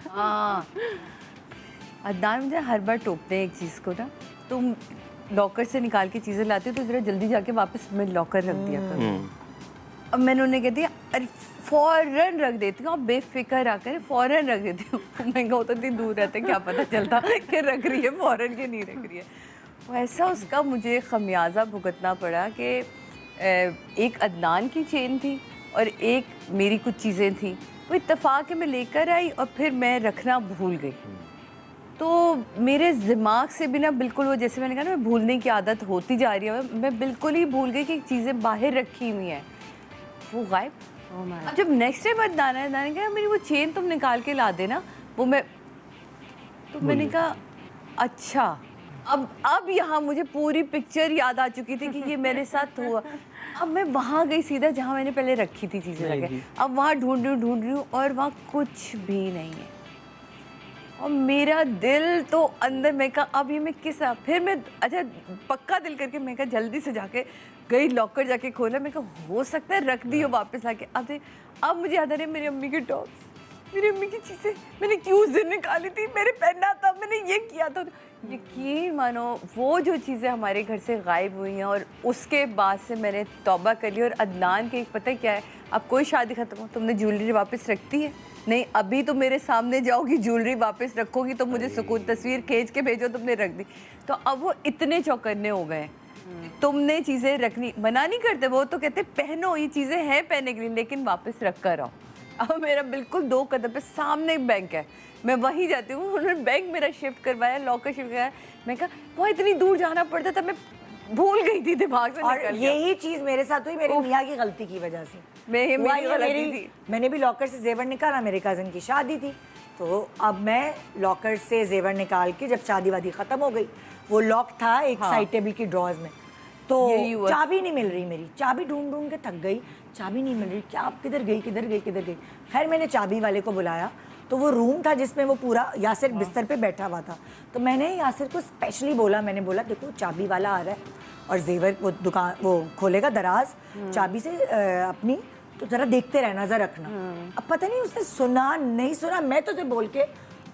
हाँ, अदनान मुझे हर बार टोकते हैं एक चीज़ को ना, तुम लॉकर से निकाल के चीज़ें लाती हो तो जरा जल्दी जाके वापस मैं लॉकर रख दिया करो। अब मैंने उन्हें कह दिया अरे फ़ौरन रख देती हूँ, आप बेफिक्र आकर फ़ौरन रख देती हूँ। मैं कहा तो इतनी दूर रहते क्या पता चलता कि रख रही है फ़ौरन के नहीं रख रही है। वैसा उसका मुझे खमियाजा भुगतना पड़ा कि एक अदनान की चेन थी और एक मेरी कुछ चीज़ें थी, वो इत्तेफाक में लेकर आई और फिर मैं रखना भूल गई। तो मेरे दिमाग से भी ना बिल्कुल वो, जैसे मैंने कहा ना, मैं भूलने की आदत होती जा रही है, मैं बिल्कुल ही भूल गई कि चीज़ें बाहर रखी हुई हैं, वो गायब। अब जब नेक्स्ट टाइम दाना ने कहा मेरी वो चेन तुम निकाल के ला देना, वो मैं, तो मैंने कहा अच्छा। अब यहाँ मुझे पूरी पिक्चर याद आ चुकी थी कि ये मेरे साथ हुआ। अब मैं वहाँ गई सीधा जहाँ मैंने पहले रखी थी चीज़ें लगे, अब वहाँ ढूंढ रही हूँ और वहाँ कुछ भी नहीं है। और मेरा दिल तो अंदर, मैं कहा अब ये मैं फिर मैं अच्छा पक्का दिल करके मैं कहा जल्दी से जाके गई, लॉकर जाके खोला, मैं कहा हो सकता है रख दी हो वापस लाके। अब मुझे याद आ रही है मेरी अम्मी के टॉप्स, मेरी अम्मी की चीज़ें मैंने क्यों उस दिन निकाली थी, मेरे पहनना था, मैंने ये किया था। यकीन मानो वो जो चीज़ें हमारे घर से गायब हुई हैं, और उसके बाद से मैंने तौबा कर ली। और अदनान के पता है क्या है, अब कोई शादी ख़त्म हो तुमने ज्वेलरी वापस रखती है नहीं, अभी तो मेरे सामने जाओगी ज्वेलरी वापस रखोगी तो मुझे सुकून, तस्वीर खींच के भेजो तुमने रख दी। तो अब वो इतने चौकन्ने हो गए, तुमने चीज़ें रखनी मना नहीं करते, वो तो कहते पहनो, ये चीज़ें हैं पहनने के लिए लेकिन वापस रख कर आओ। अब मेरा बिल्कुल 2 कदम पे सामने एक बैंक है, मैं वहीं जाती हूँ, उन्होंने बैंक मेरा शिफ्ट करवाया, लॉकर शिफ्ट कराया। मैं कहा वहाँ इतनी दूर जाना पड़ता था, मैं भूल गई थी, दिमाग से निकल गया। यही चीज मेरे साथ हुई मेरी मियाँ की गलती की वजह से। मैंने भी लॉकर से जेवर निकाला, मेरे कजन की शादी थी, तो अब मैं लॉकर से जेवर निकाल के, जब शादी वादी खत्म हो गई, वो लॉक था एक साइड टेबल की ड्रॉज में, तो चाबी नहीं मिल रही मेरी, चाबी ढूंढ ढूंढ के थक गई, चाबी नहीं मिल रही, क्या आप किधर गई किधर गई किधर गई। खैर मैंने चाबी वाले को बुलाया, तो वो रूम था जिसमें वो पूरा यासिर बिस्तर पे बैठा हुआ था, तो मैंने यासिर को स्पेशली बोला, मैंने बोला देखो चाबी वाला आ रहा है और जेवर वो दुकान वो खोलेगा दराज चाबी से अपनी, तो जरा देखते रहना, नजर रखना। अब पता नहीं उसने सुना नहीं सुना, मैं तो उसे बोल के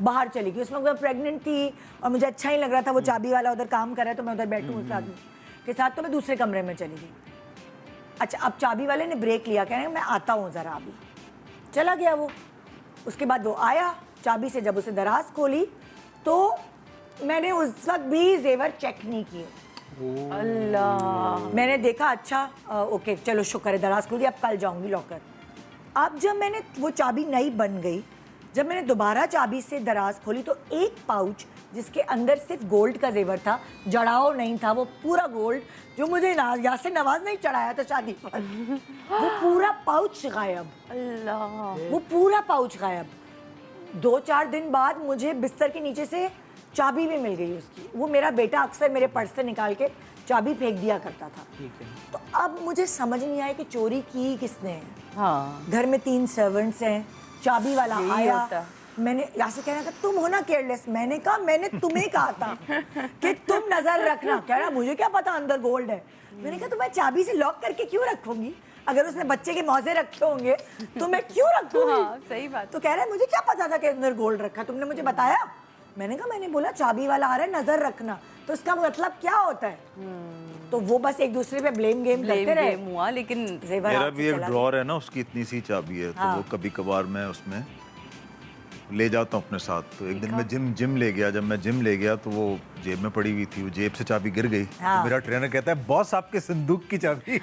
बाहर चली गई। उसमें मैं प्रेग्नेंट थी और मुझे अच्छा ही लग रहा था, वो चाबी वाला उधर काम कर रहा है तो मैं उधर बैठूँ उस आदमी के साथ, तो मैं दूसरे कमरे में चली गई। अच्छा, अब चाबी वाले ने ब्रेक लिया, कह रहे मैं आता हूँ ज़रा, अभी चला गया वो। उसके बाद वो आया, चाबी से जब उसे दराज खोली तो मैंने उस वक्त भी जेवर चेक नहीं किए। अल्लाह, मैंने देखा अच्छा ओके चलो शुक्र है दराज खुल गई, अब कल जाऊंगी लॉकर। अब जब मैंने वो चाबी नई बन गई, जब मैंने दोबारा चाबी से दराज खोली तो एक पाउच जिसके अंदर सिर्फ गोल्ड का जेवर था, जड़ाओ नहीं था, वो पूरा गोल्ड जो मुझे यासिर नवाज ने चढ़ाया था शादी पर, वो पूरा पाउच गायब। अल्लाह, वो पूरा पाउच गायब। 2-4 दिन बाद मुझे बिस्तर के नीचे से चाबी भी मिल गई उसकी। वो मेरा बेटा अक्सर मेरे पर्स से निकाल के चाबी फेंक दिया करता था। तो अब मुझे समझ नहीं आया कि चोरी की किसने है। हाँ, घर में 3 सर्वेंट्स हैं, चाबी वाला आया, मैंने यासिर कह रहा था तुम हो ना केयरलेस, मैंने कहा मैंने तुम्हें कहा था कि तुम नजर रखना। कह रहा मुझे क्या पता अंदर गोल्ड है। मैंने कहा तो मैं चाबी से लॉक करके क्यों रखूंगी, अगर उसने बच्चे के मौजे रखे होंगे तो मैं क्यों रखूंगी। हाँ, सही बात। तो कह रहा है मुझे क्या पता था कि अंदर गोल्ड रखा, तुमने मुझे बताया। मैंने कहा मैंने बोला चाबी वाला आ रहा है नजर रखना, तो इसका मतलब क्या होता है। तो वो बस एक दूसरे पे ब्लेम गेम करते रहे हुआ। लेकिन मेरा भी एक ड्रॉर है ना, उसकी इतनी सी चाबी है, तो वो कभी कभार मैं उसमें ले जाता हूँ अपने साथ। तो एक दिन मैं जिम ले गया, जब मैं जिम ले गया तो वो जेब में पड़ी हुई थी, वो जेब से चाबी गिर गई। तो मेरा ट्रेनर कहता है बॉस आपके संदूक की चाबी।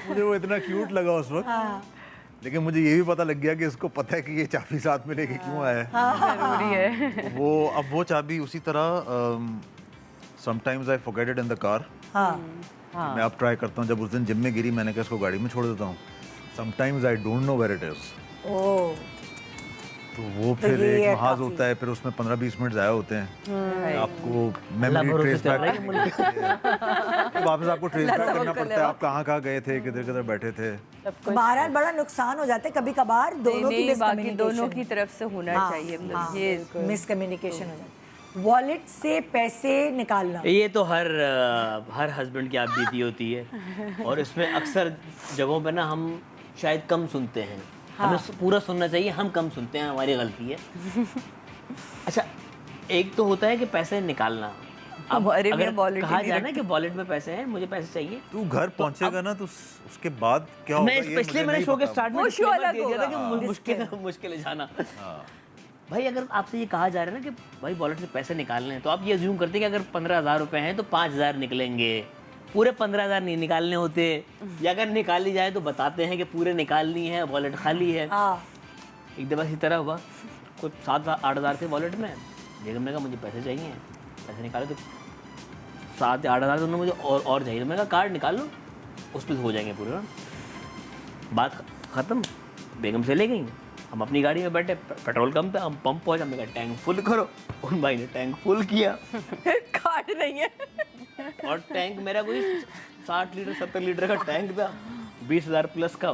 मुझे वो इतना क्यूट लगा उस वक्त, लेकिन मुझे ये भी पता लग गया कि इसको पता है कि ये चाबी साथ में लेके क्यों आया है। जरूरी है। वो चाबी उसी तरह sometimes I forget it in the car. मैं अब ट्राई करता हूँ, जब उस दिन जिम में गिरी मैंने कहा इसको गाड़ी में छोड़ देता हूँ। Sometimes I don't know where it is. तो वो फिर एक महाज होता है, फिर उसमें 15-20 मिनट ज़ाया होते हैं, आपको मेमोरी ट्रेस बैक वापस आपको ट्रेस बैक करना पड़ता है, आप कहाँ गए थे, किधर बैठे थे। बहरहाल बड़ा नुकसान हो जाता है कभी कभार, दोनों की तरफ से होना चाहिए, ये मिसकम्युनिकेशन हो जाता है। वॉलेट से पैसे निकालना, ये तो हर हस्बैंड की आदत होती है, और इसमें अक्सर जगहों पे ना हम शायद कम सुनते हैं हमें पूरा सुनना चाहिए, हम कम सुनते हैं, हमारी गलती है। अच्छा, एक तो होता है कि पैसे निकालना। अब हमारे में अगर वॉलेट कहा ही जाए ना कि वॉलेट में पैसे हैं, मुझे पैसे चाहिए, तू घर पहुंचेगा ना तो उसके बाद क्या होगा मैं ये इसलिए मुझे मैंने नहीं शो के पता। स्टार्ट में वो शो disclaimer अलग दे दिया था होगा। कि मुश्किल है जाना। भाई अगर आपसे ये कहा जा रहा है ना कि भाई वॉलेट से पैसे निकालने हैं, तो आप ये अज्यूम करते हैं कि अगर 15,000 रुपए हैं तो 5,000 निकलेंगे, पूरे 15,000 नहीं निकालने होते, या अगर निकाली जाए तो बताते हैं कि पूरे निकालनी है, वॉलेट खाली है। एक दफा इसी तरह हुआ, कोई 7-8 हज़ार थे वॉलेट में, बेगम ने कहा मुझे पैसे चाहिए, पैसे निकाले तो 7 या 8 हज़ार, तो उन्होंने मुझे और चाहिए, तो मैंने कहा कार्ड निकाल लो, उस पर हो जाएंगे पूरे ना। बात ख़त्म, बेगम से ले गई, हम अपनी गाड़ी में बैठे, पेट्रोल कम था, हम पंप पहुंचा, हमने कहा टैंक फुल करो, उन भाई ने टैंक फुल किया। कार्ड नहीं है। और टैंक मेरा कोई 60 लीटर 70 लीटर का टैंक था, 20,000 प्लस का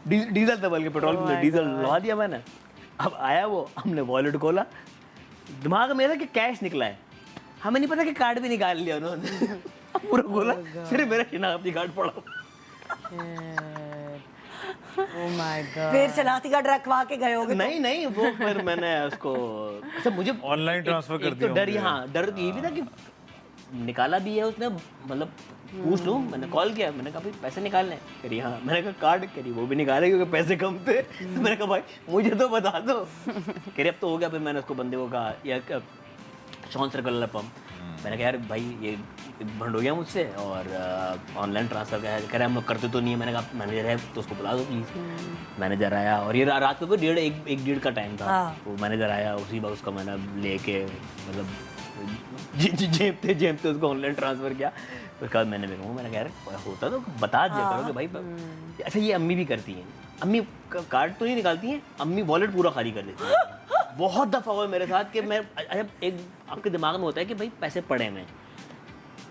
डीजल था, बल्कि पेट्रोल में डीजल लगा दिया मैंने। अब आया वो, हमने वॉलेट खोला, दिमाग में था कि कैश निकला है, हमें नहीं पता कि कार्ड भी निकाल लिया उन्होंने। पूरा खोला, सिर्फ मेरा शनाख्ती कार्ड पड़ा। Oh my God. फिर शनाख्ती कार्ड रखवा के गए होगे? नहीं, वो फिर मैंने उसको, अच्छा मुझे ऑनलाइन ट्रांसफर कर दिया। तो डर, हाँ डर ये भी था कि निकाला भी है उसने, मतलब पूछ लूँ, मैंने कॉल किया, मैंने कहा भाई पैसे निकालने, कह रही हाँ, मैंने कहा कार्ड, कह रही वो भी निकाले क्योंकि पैसे कम थे। तो मैंने कहा भाई मुझे तो बता दो, कह रही अब तो हो गया। फिर मैंने उसको बंदे को कहा, या शॉन सर्कल वाला पंप, मैंने कहा यार भाई ये भंड हो गया मुझसे और ऑनलाइन ट्रांसफर का है, कह रहे हम लोग करते तो नहीं है। मैंने कहा मैनेजर है तो उसको बुला दो प्लीज़। मैनेजर आया और ये रात को 1:30 का टाइम था। वो मैनेजर आया, उसी वक्त उसका मैंने लेके मतलब जेब थे उसको ऑनलाइन ट्रांसफ़र किया। उसके बाद मैंने कहा यार होता तो बता दिया करो कि भाई। अच्छा ये अम्मी भी करती हैं, अम्मी कार्ड तो नहीं निकालती हैं, अम्मी वॉलेट पूरा खाली कर देती हैं। बहुत दफ़ा हुआ मेरे साथ कि मैं एक आपके दिमाग में होता है कि भाई पैसे पड़े हैं,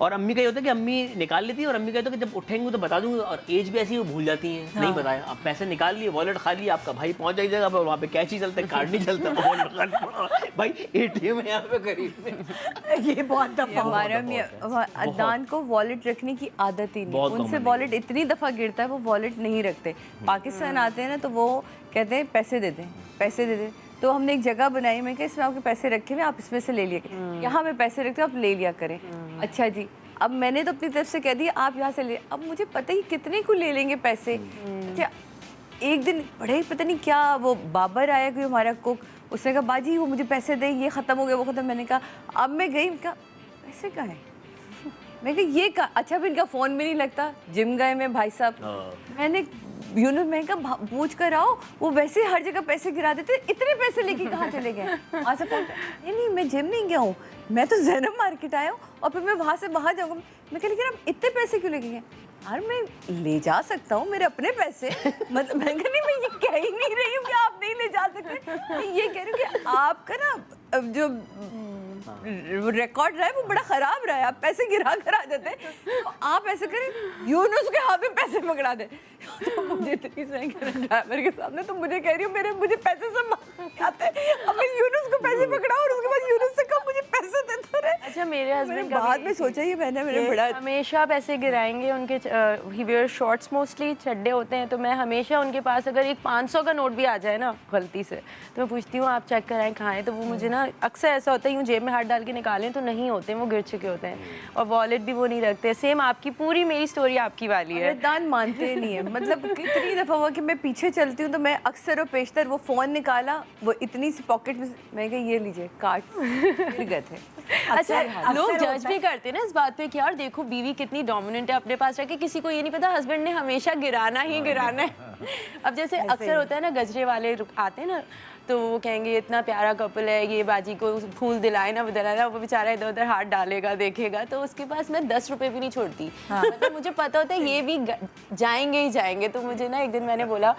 और अम्मी का ये होता है कि अम्मी निकाल लेती है, और अम्मी कहते हैं कि जब उठेंगे तो बता दूंगी, और एज भी ऐसी वो भूल जाती हैं। नहीं बताया, अब पैसे निकाल लिए, वॉलेट खाली, आपका भाई पहुंच जाएगा, वहाँ पे कैश ही चलता है, कार्ड नहीं चलता, वॉलेट खाली पड़ा भाई, एटीएम है यहाँ पे करीब में। ये बहुत दफा हमारा अदनान को वॉलेट रखने की आदत ही नहीं, उनसे वॉलेट इतनी दफ़ा गिरता है वो वॉलेट नहीं रखते। पाकिस्तान आते हैं ना तो वो कहते हैं पैसे दे दें, पैसे दे दें। तो हमने एक जगह बनाई, मैं कहा इसमें आपके पैसे रखे हुए, आप इसमें से ले लिया करें, यहाँ मैं पैसे रखते हो आप ले लिया करें। अच्छा जी, अब मैंने तो अपनी तरफ से कह दिया आप यहाँ से ले, अब मुझे पता ही कितने को ले लेंगे पैसे। अच्छा एक दिन बड़े पता नहीं क्या वो बाबर आया कोई हमारा कुक, उसने कहा बाजी वो मुझे पैसे दे, ये ख़त्म हो गया वो ख़त्म। मैंने कहा अब मैं गई, कहा पैसे कहाँ हैं, मैं कहा ये कहा, अच्छा फिर इनका फ़ोन भी नहीं लगता, जिम गए मैं भाई साहब, मैंने मैं कहा पूछ कर आओ, वो वैसे हर जगह पैसे गिरा देते, इतने पैसे लेके कहाँ चले गए। वहाँ से फोन, नहीं मैं जिम नहीं गया हूँ, मैं तो ज़ैनब मार्केट आया हूँ और फिर मैं वहाँ से वहाँ जाऊँगा। मैं कह लेकिन आप इतने पैसे क्यों लेके गए? यार मैं ले जा सकता हूँ, मेरे अपने पैसे, मतलब मैं कह नहीं, मैं ये कह ही नहीं रही हूँ कि आप नहीं ले जा सकते, मैं ये कह रही हूँ कि आपका ना जो रिकॉर्ड रहा है वो बड़ा ख़राब रहा है, आप पैसे गिरा कर आ जाते हैं, तो आप ऐसे करें यूनुस के हाथ में पैसे पकड़ा दें। तो मुझे इतनी सही ड्राइवर के सामने, तो मुझे कह रही हूँ मुझे पैसे सब आते हैं, अब मैं यूनुस को पैसे पकड़ा और उसके बाद यूनुस से कहा मुझे पैसे देते रहे। अच्छा मेरे हस्बैंड बाद में सोचा ये मैंने बड़ा हमेशा पैसे गिराएंगे, उनके ही वेयर शॉर्ट्स मोस्टली चड्डे होते हैं, तो मैं हमेशा उनके पास अगर एक 500 का नोट भी आ जाए ना गलती से, तो मैं पूछती हूँ आप चेक कराएं कहाँ है, तो वो मुझे ना अक्सर ऐसा होता है यूँ जेब में हाथ डाल के निकालें तो नहीं होते, वो गिर चुके होते हैं, और वॉलेट भी वो नहीं रखते। सेम आपकी पूरी मेरी स्टोरी आपकी वाली है। दान मानते नहीं है, मतलब कितनी दफ़ा हुआ कि मैं पीछे चलती हूँ तो मैं अक्सर और पेशतर वो फ़ोन निकाला, वो इतनी सी पॉकेट में, मैं कहा ये लीजिए कार्ड गिर गए थे। अच्छा लोग जज भी करते हैं ना इस बात पे कि यार देखो बीवी कितनी डोमिनेंट है, अपने पास रखे, किसी को ये नहीं पता हस्बैंड ने हमेशा गिराना ही गिराना है। अब जैसे अक्सर होता है ना गजरे वाले आते हैं ना, तो वो कहेंगे इतना प्यारा कपल है, ये बाजी को फूल दिलाए ना दिलाना, वो बेचारा इधर उधर हाथ डालेगा देखेगा, तो उसके पास मैं 10 रुपए भी नहीं छोड़ती। मतलब मुझे पता होता है ये भी जाएंगे ही जाएंगे। तो मुझे ना एक दिन मैंने बोला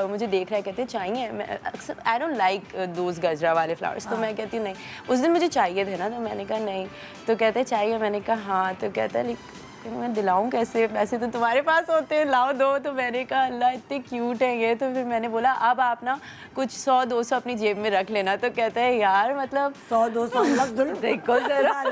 मुझे देख रहा है, कहते चाहिए, मैं अक्सर आई डोंट लाइक दोज गजरा वाले फ्लावर्स, तो मैं कहती हूँ नहीं, उस दिन मुझे चाहिए थे ना, तो मैंने कहा नहीं, तो कहते चाहिए, मैंने कहा हाँ, तो कहता है मैं दिलाऊं कैसे, पैसे तो तुम्हारे पास होते हैं, लाओ दो। तो मैंने कहा अल्लाह इतने क्यूट है ये, तो फिर मैंने बोला अब आप ना कुछ 100-200 अपनी जेब में रख लेना, तो कहता है यार मतलब 100-200 देखो जरा।